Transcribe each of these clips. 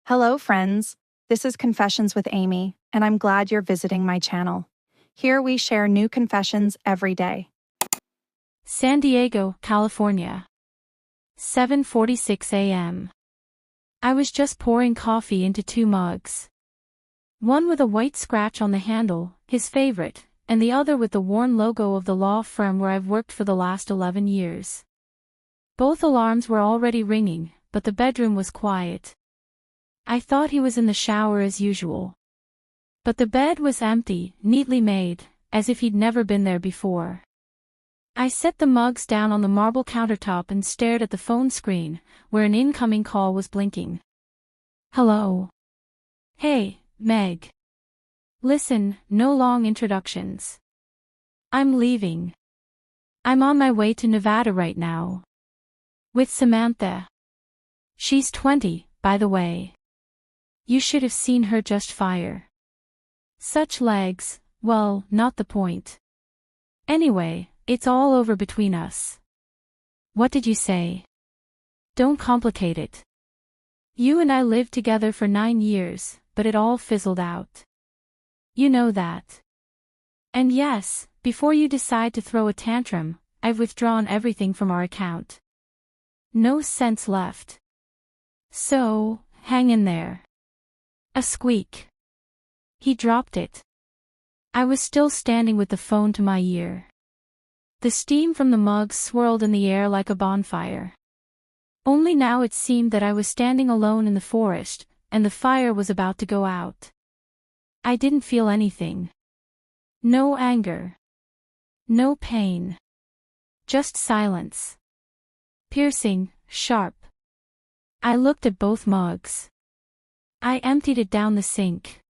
Hello, friends. This is Confessions with Amy, and I'm glad you're visiting my channel. Here we share new confessions every day. San Diego, California. 7:46 a.m. I was just pouring coffee into 2 mugs. One with a white scratch on the handle, his favorite, and the other with the worn logo of the law firm where I've worked for the last 11 years. Both alarms were already ringing, but the bedroom was quiet. I thought he was in the shower as usual. But the bed was empty, neatly made, as if he'd never been there before. I set the mugs down on the marble countertop and stared at the phone screen, where an incoming call was blinking. Hello. Hey, Meg. Listen, no long introductions. I'm leaving. I'm on my way to Nevada right now. With Samantha. She's 20, by the way. You should have seen her just fire. Such legs, well, not the point. Anyway, it's all over between us. What did you say? Don't complicate it. You and I lived together for 9 years, but it all fizzled out. You know that. And yes, before you decide to throw a tantrum, I've withdrawn everything from our account. No cents left. So, hang in there. A squeak. He dropped it. I was still standing with the phone to my ear. The steam from the mugs swirled in the air like a bonfire. Only now it seemed that I was standing alone in the forest, and the fire was about to go out. I didn't feel anything. No anger. No pain. Just silence. Piercing, sharp. I looked at both mugs. I emptied it down the sink.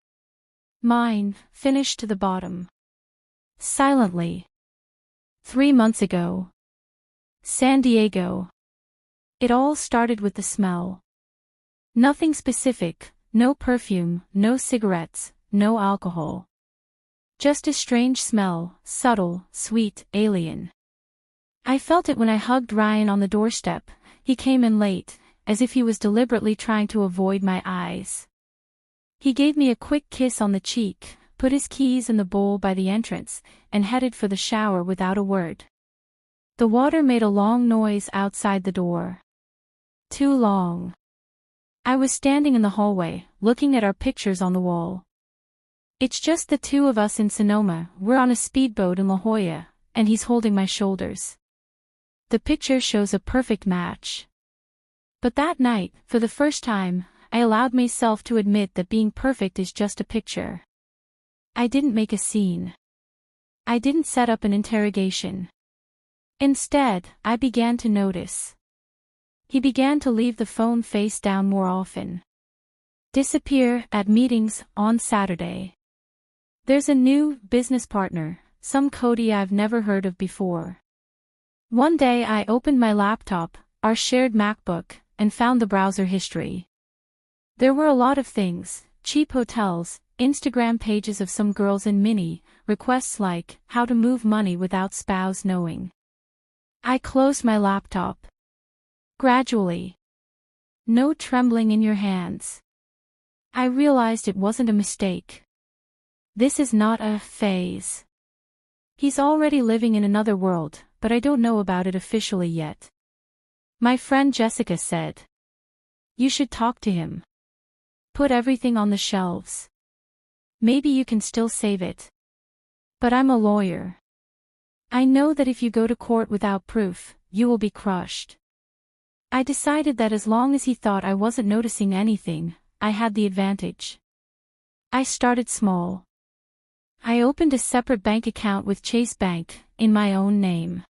Mine, finished to the bottom. Silently. 3 months ago. San Diego. It all started with the smell. Nothing specific, no perfume, no cigarettes, no alcohol. Just a strange smell, subtle, sweet, alien. I felt it when I hugged Ryan on the doorstep. He came in late, as if he was deliberately trying to avoid my eyes. He gave me a quick kiss on the cheek, put his keys in the bowl by the entrance, and headed for the shower without a word. The water made a long noise outside the door. Too long. I was standing in the hallway, looking at our pictures on the wall. It's just the two of us in Sonoma. We're on a speedboat in La Jolla, and he's holding my shoulders. The picture shows a perfect match. But that night, for the first time, I allowed myself to admit that being perfect is just a picture. I didn't make a scene. I didn't set up an interrogation. Instead, I began to notice. He began to leave the phone face down more often. Disappear at meetings on Saturday. There's a new business partner, some Cody I've never heard of before. One day I opened my laptop, our shared MacBook, and found the browser history. There were a lot of things: cheap hotels, Instagram pages of some girls in mini, requests like, how to move money without spouse knowing. I closed my laptop. Gradually. No trembling in your hands. I realized it wasn't a mistake. This is not a phase. He's already living in another world, but I don't know about it officially yet. My friend Jessica said. You should talk to him. Put everything on the shelves. Maybe you can still save it. But I'm a lawyer. I know that if you go to court without proof, you will be crushed. I decided that as long as he thought I wasn't noticing anything, I had the advantage. I started small. I opened a separate bank account with Chase Bank, in my own name.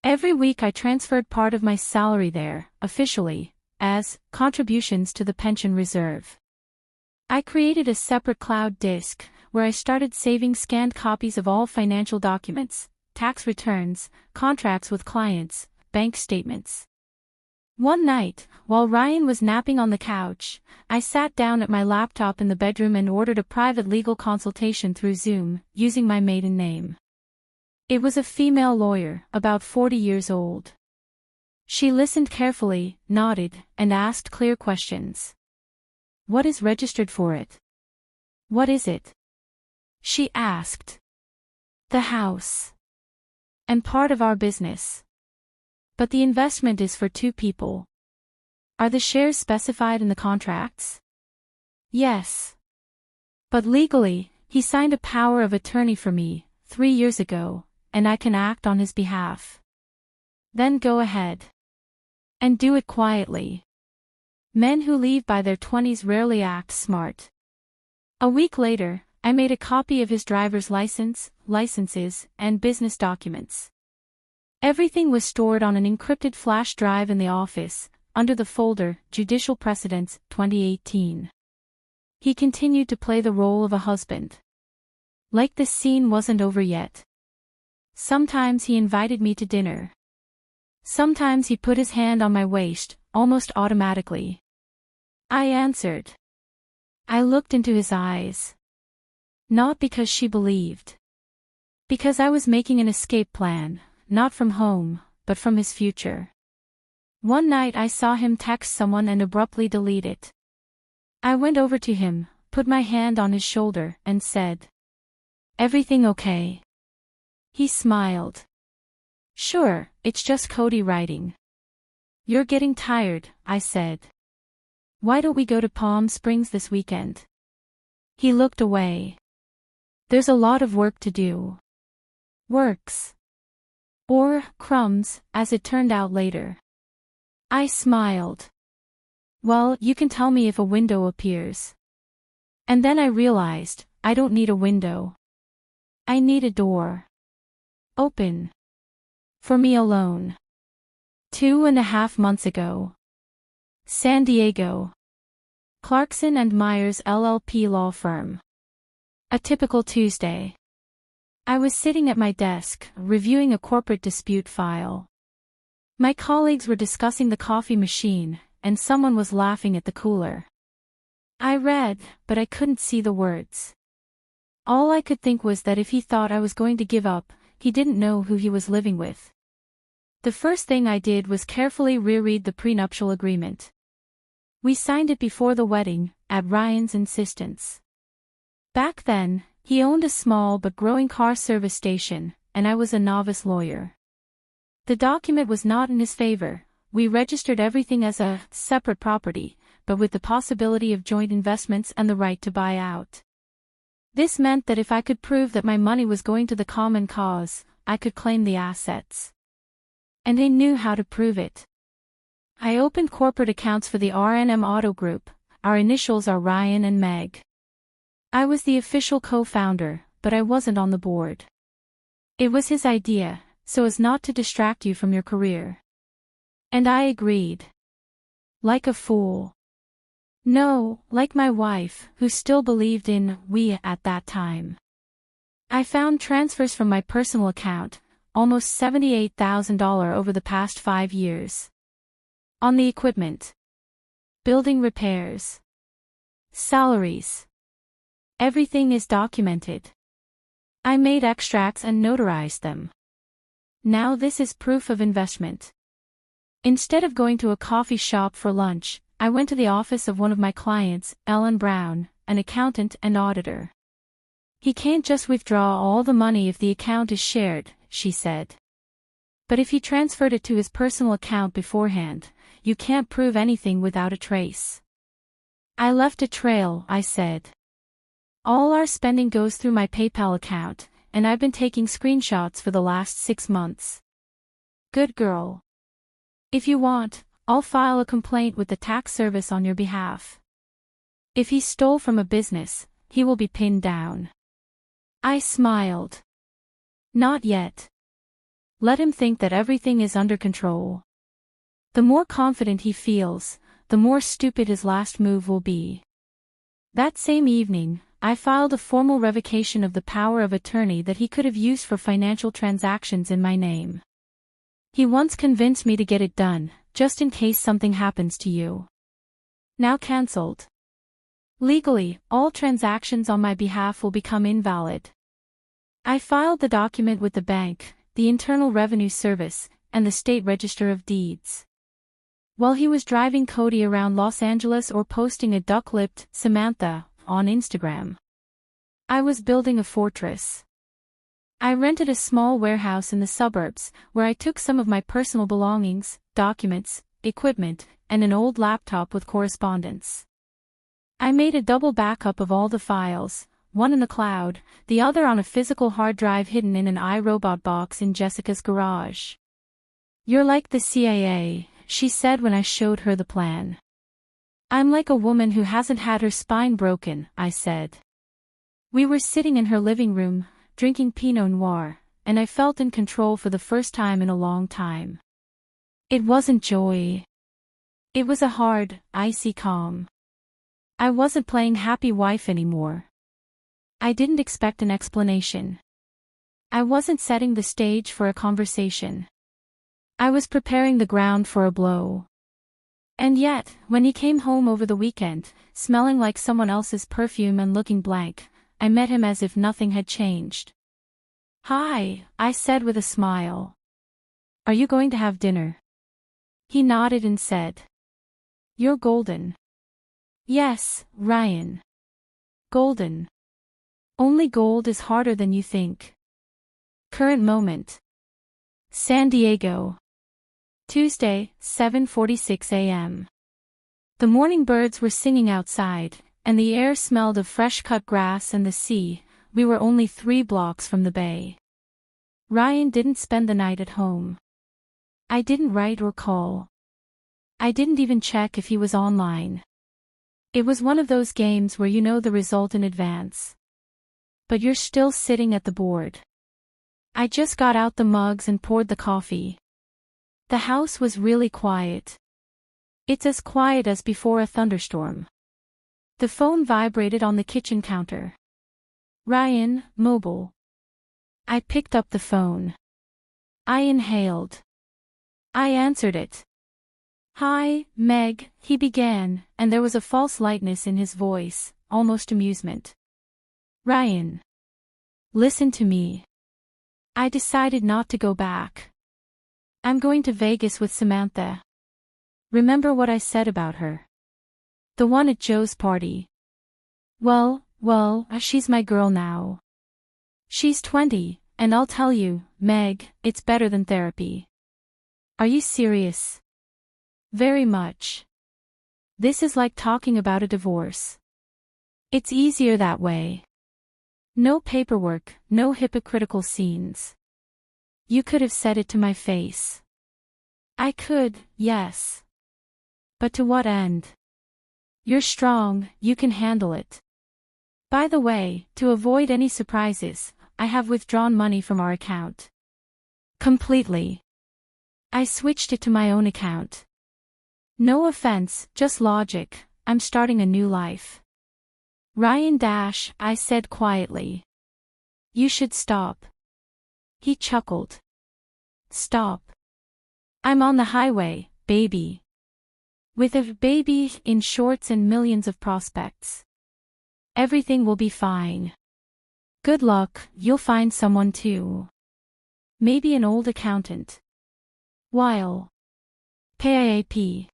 Every week I transferred part of my salary there, officially, as contributions to the pension reserve. I created a separate cloud disk, where I started saving scanned copies of all financial documents, tax returns, contracts with clients, bank statements. One night, while Ryan was napping on the couch, I sat down at my laptop in the bedroom and ordered a private legal consultation through Zoom, using my maiden name. It was a female lawyer, about 40 years old. She listened carefully, nodded, and asked clear questions. What is registered for it? What is it? She asked. The house. And part of our business. But the investment is for 2 people. Are the shares specified in the contracts? Yes. But legally, he signed a power of attorney for me 3 years ago, and I can act on his behalf. Then go ahead. And do it quietly. Men who leave by their 20s rarely act smart. A week later, I made a copy of his driver's licenses, and business documents. Everything was stored on an encrypted flash drive in the office, under the folder, Judicial Precedents, 2018. He continued to play the role of a husband. Like this scene wasn't over yet. Sometimes he invited me to dinner. Sometimes he put his hand on my waist, almost automatically. I answered. I looked into his eyes. Not because she believed. Because I was making an escape plan, not from home, but from his future. One night I saw him text someone and abruptly delete it. I went over to him, put my hand on his shoulder, and said, "Everything okay?" He smiled. "Sure, it's just Cody writing." "You're getting tired," I said. "Why don't we go to Palm Springs this weekend?" He looked away. "There's a lot of work to do." Works. Or crumbs, as it turned out later. I smiled. "Well, you can tell me if a window appears." And then I realized, I don't need a window. I need a door. Open. For me alone. 2.5 months ago. San Diego. Clarkson and Myers LLP law firm. A typical Tuesday. I was sitting at my desk, reviewing a corporate dispute file. My colleagues were discussing the coffee machine, and someone was laughing at the cooler. I read, but I couldn't see the words. All I could think was that if he thought I was going to give up, he didn't know who he was living with. The first thing I did was carefully reread the prenuptial agreement. We signed it before the wedding, at Ryan's insistence. Back then, he owned a small but growing car service station, and I was a novice lawyer. The document was not in his favor. We registered everything as a separate property, but with the possibility of joint investments and the right to buy out. This meant that if I could prove that my money was going to the common cause, I could claim the assets. And I knew how to prove it. I opened corporate accounts for the R&M Auto Group. Our initials are Ryan and Meg. I was the official co-founder, but I wasn't on the board. It was his idea, so as not to distract you from your career. And I agreed. Like a fool. No, like my wife, who still believed in we at that time. I found transfers from my personal account, almost $78,000 over the past 5 years. On the equipment. Building repairs. Salaries. Everything is documented. I made extracts and notarized them. Now this is proof of investment. Instead of going to a coffee shop for lunch, I went to the office of one of my clients, Ellen Brown, an accountant and auditor. He can't just withdraw all the money if the account is shared, she said. But if he transferred it to his personal account beforehand, you can't prove anything without a trace. I left a trail, I said. All our spending goes through my PayPal account, and I've been taking screenshots for the last 6 months. Good girl. If you want, I'll file a complaint with the tax service on your behalf. If he stole from a business, he will be pinned down. I smiled. Not yet. Let him think that everything is under control. The more confident he feels, the more stupid his last move will be. That same evening, I filed a formal revocation of the power of attorney that he could have used for financial transactions in my name. He once convinced me to get it done, just in case something happens to you. Now cancelled. Legally, all transactions on my behalf will become invalid. I filed the document with the bank, the Internal Revenue Service, and the State Register of Deeds. while he was driving Cody around Los Angeles or posting a duck-lipped Samantha on Instagram. I was building a fortress. I rented a small warehouse in the suburbs, where I took some of my personal belongings, documents, equipment, and an old laptop with correspondence. I made a double backup of all the files, one in the cloud, the other on a physical hard drive hidden in an iRobot box in Jessica's garage. "You're like the CIA," she said when I showed her the plan. "I'm like a woman who hasn't had her spine broken," I said. We were sitting in her living room, drinking Pinot Noir, and I felt in control for the first time in a long time. It wasn't joy. It was a hard, icy calm. I wasn't playing happy wife anymore. I didn't expect an explanation. I wasn't setting the stage for a conversation. I was preparing the ground for a blow. And yet, when he came home over the weekend, smelling like someone else's perfume and looking blank, I met him as if nothing had changed. "Hi," I said with a smile. "Are you going to have dinner?" He nodded and said, "You're golden." "Yes, Ryan. Golden. Only gold is harder than you think." Current moment. San Diego. Tuesday, 7:46 a.m. The morning birds were singing outside, and the air smelled of fresh-cut grass and the sea. We were only 3 blocks from the bay. Ryan didn't spend the night at home. I didn't write or call. I didn't even check if he was online. It was one of those games where you know the result in advance. But you're still sitting at the board. I just got out the mugs and poured the coffee. The house was really quiet. It's as quiet as before a thunderstorm. The phone vibrated on the kitchen counter. "Ryan, mobile." I picked up the phone. I inhaled. I answered it. "Hi, Meg," he began, and there was a false lightness in his voice, almost amusement. "Ryan. Listen to me. I decided not to go back. I'm going to Vegas with Samantha. Remember what I said about her? The one at Joe's party. Well, she's my girl now. She's 20, and I'll tell you, Meg, it's better than therapy." "Are you serious?" "Very much. This is like talking about a divorce. It's easier that way. No paperwork, no hypocritical scenes. You could have said it to my face." "I could, yes. But to what end? You're strong, you can handle it. By the way, to avoid any surprises, I have withdrawn money from our account. Completely. I switched it to my own account. No offense, just logic, I'm starting a new life." "Ryan dash," I said quietly. "You should stop." He chuckled. "Stop. I'm on the highway, baby. With a baby in shorts and millions of prospects. Everything will be fine. Good luck, you'll find someone too. Maybe an old accountant. While. PAAP.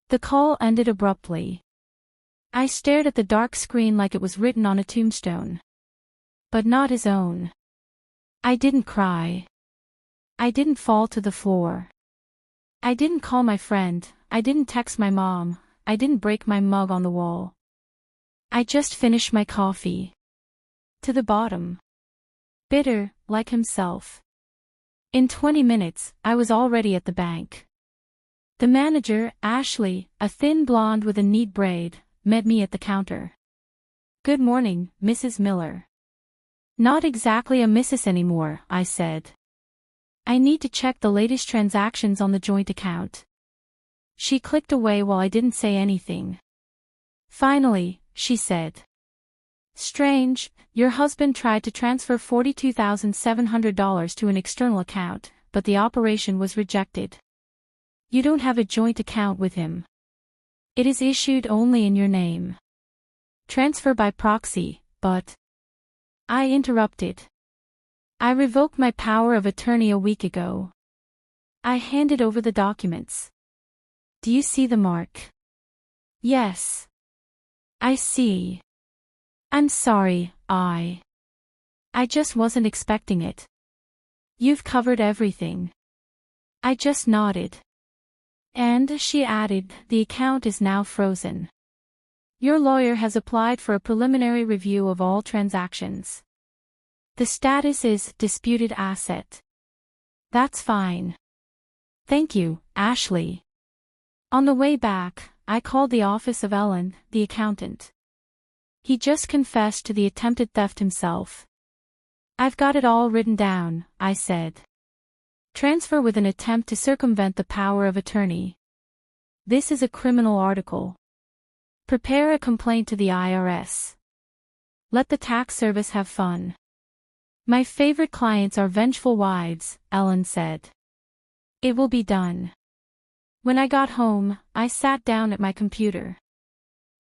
The call ended abruptly. I stared at the dark screen like it was written on a tombstone. But not his own. I didn't cry. I didn't fall to the floor. I didn't call my friend, I didn't text my mom, I didn't break my mug on the wall. I just finished my coffee. To the bottom. Bitter, like himself. In 20 minutes, I was already at the bank. The manager, Ashley, a thin blonde with a neat braid, met me at the counter. "Good morning, Mrs. Miller." "Not exactly a Mrs. anymore," I said. "I need to check the latest transactions on the joint account." She clicked away while I didn't say anything. Finally, she said. "Strange, your husband tried to transfer $42,700 to an external account, but the operation was rejected. You don't have a joint account with him. It is issued only in your name. Transfer by proxy, but..." I interrupted. "I revoked my power of attorney a week ago." I handed over the documents. Do you see the mark? Yes. I see. I'm sorry, I just wasn't expecting it. You've covered everything. I just nodded. And, she added, the account is now frozen. Your lawyer has applied for a preliminary review of all transactions. The status is disputed asset. That's fine. Thank you, Ashley. On the way back, I called the office of Ellen, the accountant. He just confessed to the attempted theft himself. I've got it all written down, I said. Transfer with an attempt to circumvent the power of attorney. This is a criminal article. Prepare a complaint to the IRS. Let the tax service have fun. My favorite clients are vengeful wives, Ellen said. It will be done. When I got home, I sat down at my computer.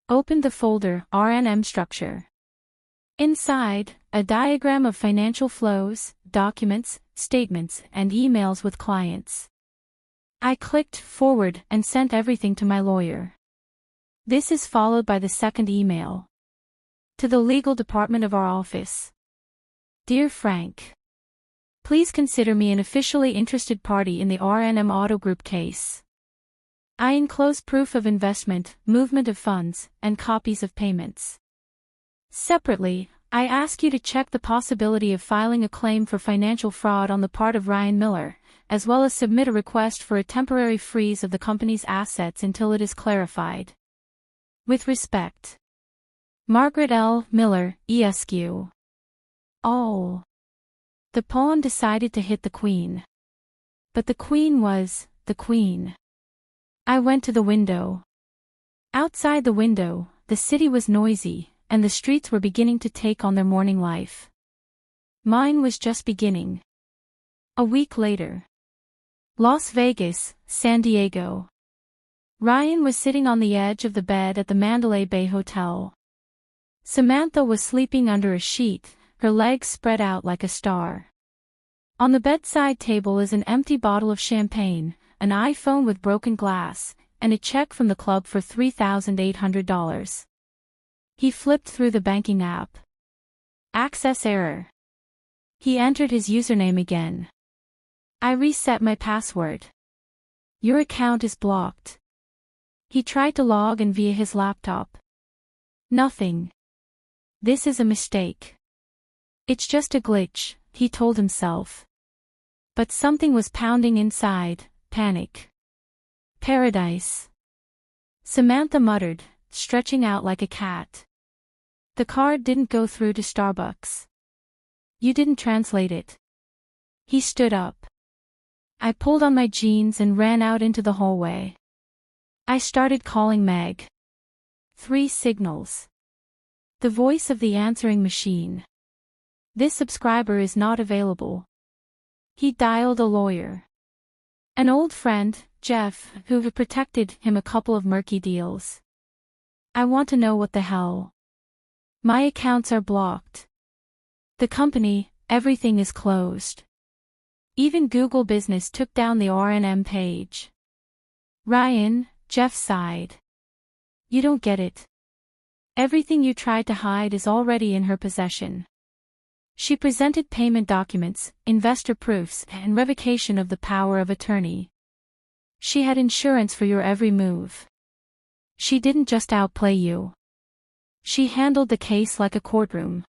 Opened the folder, R&M structure. Inside, a diagram of financial flows, documents, statements, and emails with clients. I clicked forward and sent everything to my lawyer. This is followed by the second email. To the legal department of our office. Dear Frank. Please consider me an officially interested party in the R&M Auto Group case. I enclose proof of investment, movement of funds, and copies of payments. Separately, I ask you to check the possibility of filing a claim for financial fraud on the part of Ryan Miller, as well as submit a request for a temporary freeze of the company's assets until it is clarified. With respect. Margaret L. Miller, ESQ. Oh. The pawn decided to hit the queen. But the queen was the queen. I went to the window. Outside the window, the city was noisy, and the streets were beginning to take on their morning life. Mine was just beginning. A week later. Las Vegas, San Diego. Ryan was sitting on the edge of the bed at the Mandalay Bay Hotel. Samantha was sleeping under a sheet, her legs spread out like a star. On the bedside table is an empty bottle of champagne, an iPhone with broken glass, and a check from the club for $3,800. He flipped through the banking app. Access error. He entered his username again. I reset my password. Your account is blocked. He tried to log in via his laptop. Nothing. This is a mistake. It's just a glitch, he told himself. But something was pounding inside, panic. Paradise. Samantha muttered, stretching out like a cat. The card didn't go through to Starbucks. You didn't translate it. He stood up. I pulled on my jeans and ran out into the hallway. I started calling Meg. 3 signals. The voice of the answering machine. This subscriber is not available. He dialed a lawyer. An old friend, Jeff, who had protected him a couple of murky deals. I want to know what the hell. My accounts are blocked. The company, everything is closed. Even Google Business took down the R&M page. Ryan, Jeff sighed. You don't get it. Everything you tried to hide is already in her possession. She presented payment documents, investor proofs, and revocation of the power of attorney. She had insurance for your every move. She didn't just outplay you. She handled the case like a courtroom.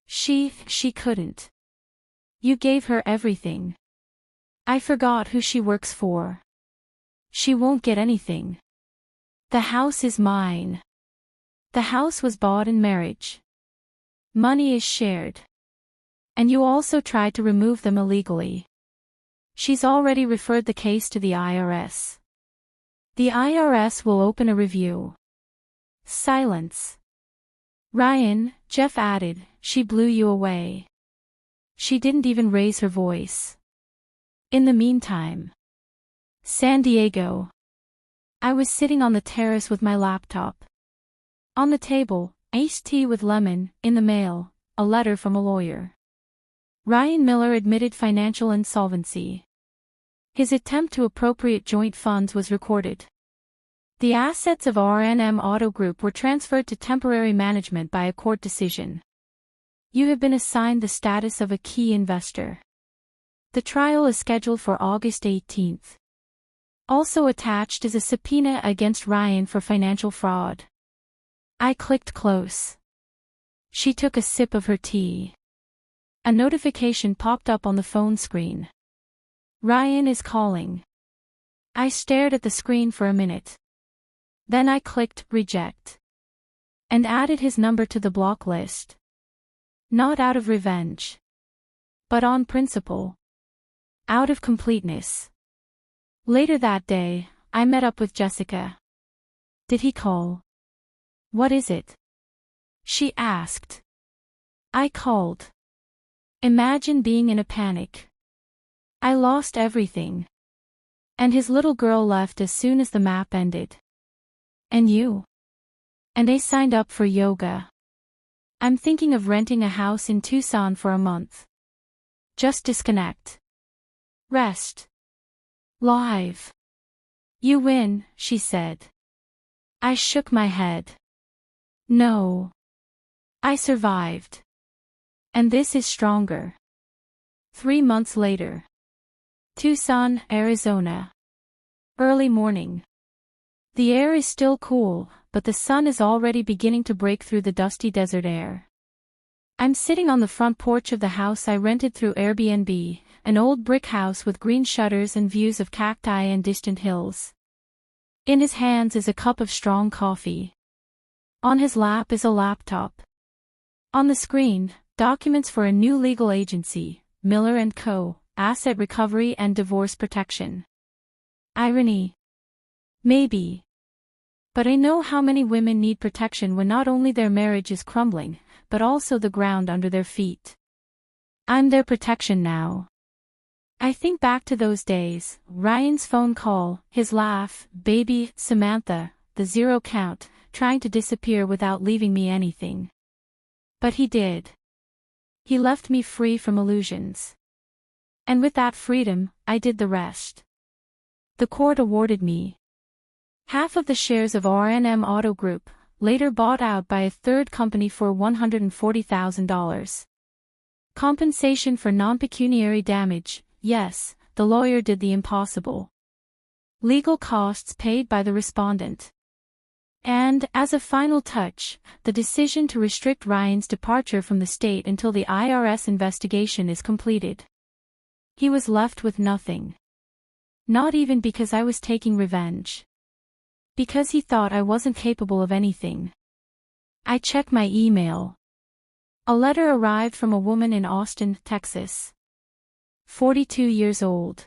She couldn't. You gave her everything. I forgot who she works for. She won't get anything. The house is mine. The house was bought in marriage. Money is shared. And you also tried to remove them illegally. She's already referred the case to the IRS. The IRS will open a review. Silence. Ryan, Jeff added, she blew you away. She didn't even raise her voice. In the meantime. San Diego. I was sitting on the terrace with my laptop. On the table, iced tea with lemon, in the mail, a letter from a lawyer. Ryan Miller admitted financial insolvency. His attempt to appropriate joint funds was recorded. The assets of R&M Auto Group were transferred to temporary management by a court decision. You have been assigned the status of a key investor. The trial is scheduled for August 18th. Also attached is a subpoena against Ryan for financial fraud. I clicked close. She took a sip of her tea. A notification popped up on the phone screen. Ryan is calling. I stared at the screen for a minute. Then I clicked reject. And added his number to the block list. Not out of revenge. But on principle. Out of completeness. Later that day, I met up with Jessica. Did he call? What is it? She asked. I called. Imagine being in a panic. I lost everything. And his little girl left as soon as the map ended. And you? And they signed up for yoga. I'm thinking of renting a house in Tucson for a month. Just disconnect. Rest. Live. You win, she said. I shook my head. No. I survived. And this is stronger. 3 months later. Tucson, Arizona. Early morning. The air is still cool, but the sun is already beginning to break through the dusty desert air. I'm sitting on the front porch of the house I rented through Airbnb, an old brick house with green shutters and views of cacti and distant hills. In his hands is a cup of strong coffee. On his lap is a laptop. On the screen, documents for a new legal agency, Miller & Co., Asset Recovery and Divorce Protection. Irony. Maybe. But I know how many women need protection when not only their marriage is crumbling, but also the ground under their feet. I'm their protection now. I think back to those days, Ryan's phone call, his laugh, baby, Samantha, the zero count, trying to disappear without leaving me anything. But he did. He left me free from illusions. And with that freedom, I did the rest. The court awarded me half of the shares of R&M Auto Group, later bought out by a third company for $140,000. Compensation for non-pecuniary damage, yes, the lawyer did the impossible. Legal costs paid by the respondent. And, as a final touch, the decision to restrict Ryan's departure from the state until the IRS investigation is completed. He was left with nothing. Not even because I was taking revenge. Because he thought I wasn't capable of anything. I checked my email. A letter arrived from a woman in Austin, Texas. 42 years old.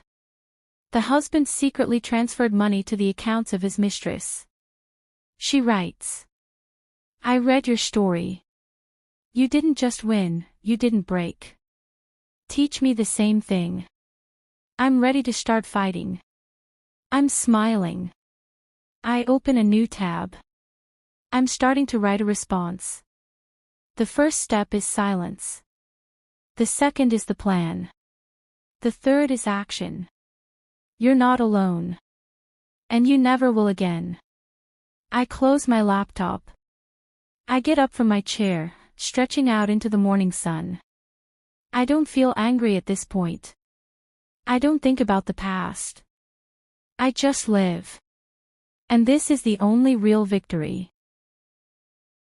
The husband secretly transferred money to the accounts of his mistress. She writes. I read your story. You didn't just win, you didn't break. Teach me the same thing. I'm ready to start fighting. I'm smiling. I open a new tab. I'm starting to write a response. The first step is silence. The second is the plan. The third is action. You're not alone. And you never will again. I close my laptop. I get up from my chair, stretching out into the morning sun. I don't feel angry at this point. I don't think about the past. I just live. And this is the only real victory.